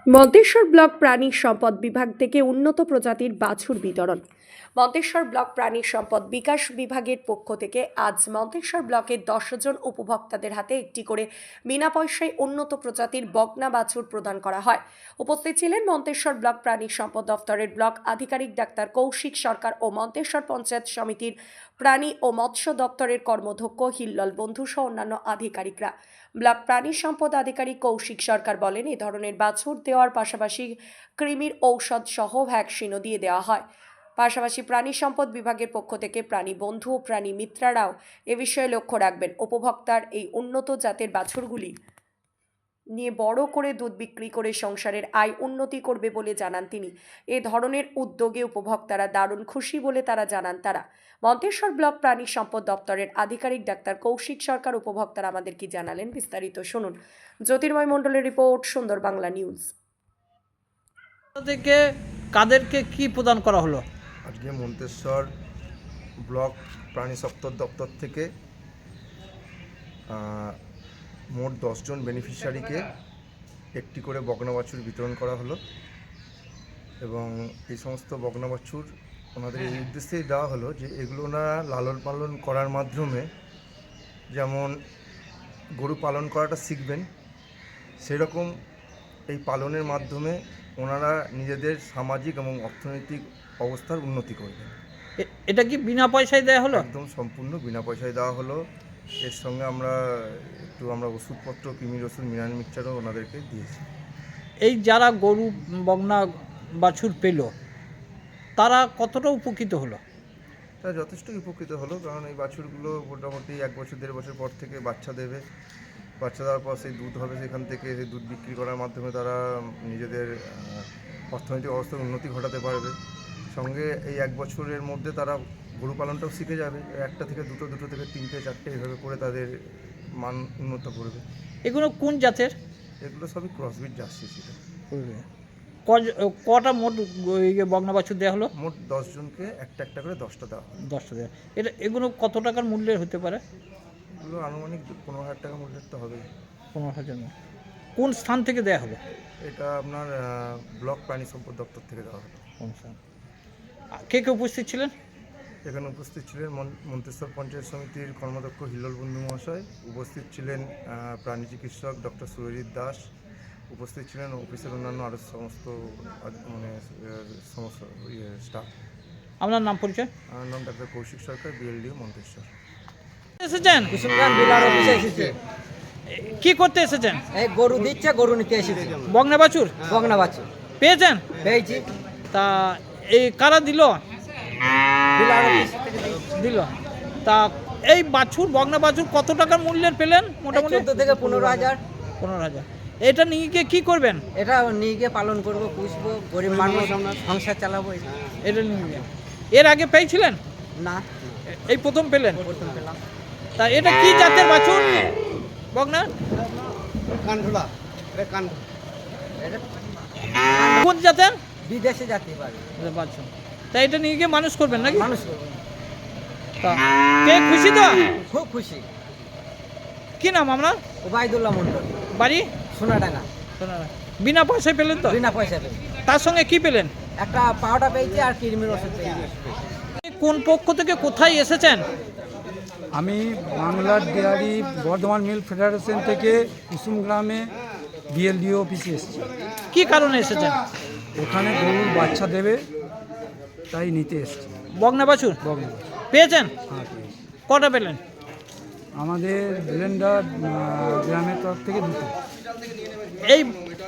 Manteswar block প্রাণী সম্পদ বিভাগ থেকে উন্নত প্রজাতির বাছুর বিতরণ। মন্তেশ্বর ব্লক প্রাণী সম্পদ বিকাশ বিভাগের পক্ষ থেকে আজ মন্তেশ্বর ব্লকের 10 জন উপভোক্তাদের হাতে একটি করে বিনা পয়সায় উন্নত প্রজাতির বকনা বাছুর প্রদান করা হয়। উপস্থিত ছিলেন মন্তেশ্বর ব্লক প্রাণী সম্পদ দফতরের ব্লক আধিকারিক ডাক্তার কৌশিক সরকার ও মন্তেশ্বর পঞ্চায়েত সমিতির প্রাণী ও মৎস্য দপ্তরের কর্মধ্যক্ষ হিল্লল বন্ধু সহ অন্যান্য আধিকারিকরা। ব্লক প্রাণী সম্পদ আধিকারিক কৌশিক সরকার বলেন, এই ধরনের বাছুর দেওয়ার পাশাপাশি কৃমির ঔষধ সহ ভ্যাকসিনও দিয়ে দেওয়া হয়। পাশাপাশি প্রাণী সম্পদ বিভাগের পক্ষ থেকে প্রাণী বন্ধু ও প্রাণী মিত্রারাও এ বিষয়ে লক্ষ্য রাখবেন। উপভোক্তার এই উন্নত জাতের বাছুরগুলি নিয়ে বড় করে দুধ বিক্রি করে সংসারের আয় উন্নতি করবে বলে জানান তিনি। এ ধরনের উদ্যোগে উপভোক্তারা দারুণ খুশি বলে তারা জানান। তারা মন্তেশ্বর ব্লক প্রাণী সম্পদ দপ্তরের আধিকারিক ডাক্তার কৌশিক সরকার উপভোক্তারা আমাদের কি জানালেন বিস্তারিত শুনুন। জ্যোতির্ময় মণ্ডলের রিপোর্ট, সুন্দর বাংলা নিউজ। থেকে কাদেরকে কি প্রদান করা হলো? আজকে মন্তেশ্বর ব্লক প্রাণী সম্পদ দপ্তর থেকে মোট 10 জন বেনিফিশিয়ারিকে একটি করে বকনা বাছুর বিতরণ করা হলো এবং এই সমস্ত বকনা বাছুর ওনাদের এই উদ্দেশ্যেই দেওয়া হলো যে এগুলো ওনারা লালন পালন করার মাধ্যমে যেমন গরু পালন করাটা শিখবেন, সেরকম এই পালনের মাধ্যমে ওনারা নিজেদের সামাজিক এবং অর্থনৈতিক অবস্থার উন্নতি করবেন। এটা কি বিনা পয়সায় দেওয়া হলো? একদম সম্পূর্ণ বিনা পয়সায় দেওয়া হলো। এর সঙ্গে আমরা ওষুধপত্র, কৃমির ওষুধ, মিনারেল মিক্সচারও ওনাদেরকে দিয়েছি। এই যারা গরু বকনা বাছুর পেল তারা কতটা উপকৃত হলো? তারা যথেষ্ট উপকৃত হলো, কারণ এই বাছুরগুলো মোটামুটি 1 বছর 1.5 বছর পর থেকে বাচ্চা দেবে। বাচ্চা দেওয়ার পর সেই দুধ হবে, সেখান থেকে সেই দুধ বিক্রি করার মাধ্যমে তারা নিজেদের অর্থনৈতিক অবস্থার উন্নতি ঘটাতে পারবে। সঙ্গে এই 1 বছরের মধ্যে তারা গরু পালনটাও শিখে যাবে। একটা থেকে দুটো, দুটো থেকে তিনটে, চারটে এভাবে করে তাদের মান উন্নত করবে। এগুলো কোন জাতের? এগুলো সবই ক্রসবিট জার্সি ছিল। কটা মোট বকনা বাছুর দেওয়া হলো? মোট 10 জনকে একটা একটা করে 10টা দেওয়া হয়। 10টা দেওয়া। এগুলো কত টাকার মূল্যের হতে পারে? এগুলো আনুমানিক 15,000 টাকা মূল্যের তো হবে। 15,000। কোন স্থান থেকে দেওয়া হবে? এটা আপনার ব্লক প্রাণী সম্পদ দপ্তর থেকে দেওয়া হলো। কোন স্থান? কে কে উপস্থিত ছিলেন? এখানে উপস্থিত ছিলেন মন্তেশ্বর পঞ্চায়েত সমিতির কর্মদক্ষ হিল্লল বন্ধু মহাশয়, উপস্থিত ছিলেন প্রাণী চিকিৎসক ডক্টর সুরজিৎ দাস, উপস্থিত ছিলেন অফিসের অন্যান্য আরও সমস্ত স্টাফ। আপনার নাম পরিচয়? আমার নাম ডাক্তার কৌশিক সরকার, বিএলডিও মন্তেশ্বর। এসেছেন? কি করতে এসেছেন? এই গরু দিচ্ছে, গরু নিতে এসেছি। বকনা বাছুর বকনা বাছুর পেয়েছেন? পেয়েছি। তা এই কারা দিল? দিল। তা এই বাছুর বকনা বাছুর কত টাকার মূল্যের পেলেন? মোটামুটি 14 থেকে 15,000। 15,000। এটা নিয়ে গিয়ে কী করবেন? এটা নিয়ে গিয়ে পালন করবো, পুষবো, গরিব মানুষ সংসার চালাবো। এটা নিয়ে গিয়ে এর আগে পেয়েছিলেন? না, এই প্রথম পেলেন? প্রথম পেলাম। তা এটা কি জাতের বাছুর বকনা? এটা কোন জাতের? বিদেশে যেতে পারে বাছুর। তা এটা নিয়ে গিয়ে মানুষ করবেন নাকি? মানুষ করবো। তা কে খুশি তো? খুব খুশি। কি নাম আপনার? ওবায়দুল্লাহ মন্ডল, বাড়ি? সোনাডাঙ্গা। বিনা পয়সায় পেলেন তো? বিনা পয়সা পেয়েছি। তার সঙ্গে কি পেলেন? একটা পাউডার পেয়েছি আর কৃমির ওষুধ পেয়েছি। কোন পক্ষ থেকে কোথায় এসেছেন? আমি বাংলার ডেয়ারি বর্ধমান মিল ফেডারেশন থেকে কুসুম গ্রামে বিএলডিও অফিসে এসেছি। কি কারণে এসেছেন? ওখানে গরুর বাচ্চা দেবে, তাই নিতে এসেছি। বকনা বাছুর বকনা। পেয়েছেন? হ্যাঁ, পেয়েছি। কটা পেলেন? আমাদের ব্লেন্ডার গ্রামের তরফ থেকে দুটো। এই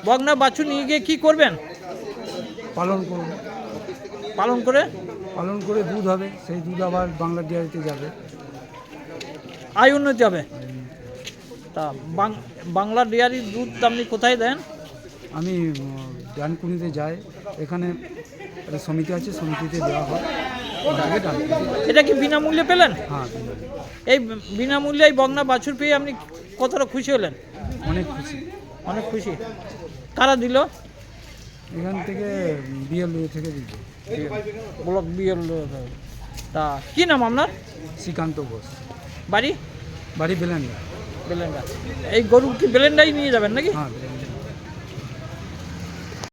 বকনা বাছুর নিয়ে গিয়ে কী করবেন? পালন করব, পালন করে দুধ হবে, সেই দুধ আবার বাংলার ডেয়ারিতে যাবে। আয় উন্নতি যাবে। তা বাংলা ডেয়ারির দুধ আপনি কোথায় দেন? আমি ডানকুনিতে যাই, এখানে একটা সমিতি আছে, সমিতিতে দেওয়া হয়। এটা কি বিনামূল্যে পেলেন? হ্যাঁ, এই বিনামূল্যে এই বকনা বাছুর পেয়ে আপনি কতটা খুশি হলেন? অনেক খুশি। অনেক খুশি। কারা দিল? এখান থেকে বিএলডিও থেকে দিচ্ছে। Block BL. তা কি নাম আপনার? শ্রীকান্ত ঘোষ। বাড়ি? বাড়ি বেলেন্ডা। বেলেন্ডা। এই গরু কি বেলেন্ডাই নিয়ে যাবেন নাকি? হ্যাঁ,